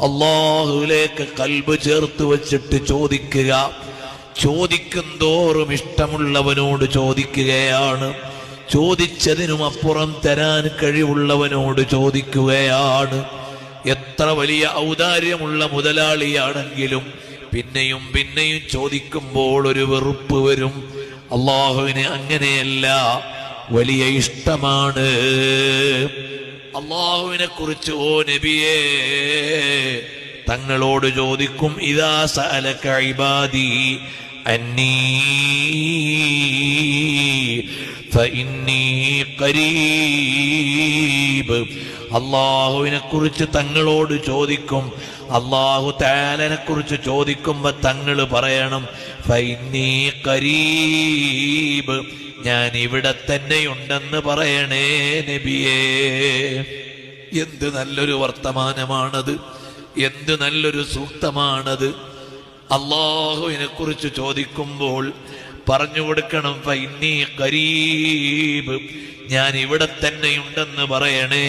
അല്ലാഹുവിലേക്ക് കൽബ് ചേർത്ത് വച്ചിട്ട് ചോദിക്കുക. ചോദിക്കും തോറും ഇഷ്ടമുള്ളവനോട് ചോദിക്കുകയാണ്, ചോദിച്ചതിനും അപ്പുറം തരാൻ കഴിവുള്ളവനോട് ചോദിക്കുകയാണ്. എത്ര വലിയ ഔദാര്യമുള്ള മുതലാളിയാണെങ്കിലും പിന്നെയും പിന്നെയും ചോദിക്കുമ്പോൾ ഒരു വെറുപ്പ് വരും. അള്ളാഹുവിന് അങ്ങനെയല്ല, വലിയ ഇഷ്ടമാണ്. അള്ളാഹുവിനെ കുറിച്ച് ഓ നബിയേ തങ്ങളോട് ചോദിക്കും, ഇദാ സഅലക ഇബാദി അന്നീ ഫഇന്നീ ഖരീബ്. അള്ളാഹുവിനെ കുറിച്ച് തങ്ങളോട് ചോദിക്കും, അള്ളാഹു തആലനെ കുറിച്ച് ചോദിക്കുമ്പോ തങ്ങൾ പറയണം ഫഇന്നീ ഖരീബ്, ഞാൻ ഇവിടെ തന്നെയുണ്ടെന്ന് പറയണേ നബിയേ. എന്ത് നല്ലൊരു വർത്തമാനമാണത്, എന്ത് നല്ലൊരു സൂക്തമാണത്. അള്ളാഹുവിനെ കുറിച്ച് ചോദിക്കുമ്പോൾ പറഞ്ഞു കൊടുക്കണം ഫഇന്നീ ഖരീബ്, ഞാൻ ഇവിടെ തന്നെയുണ്ടെന്ന് പറയണേ.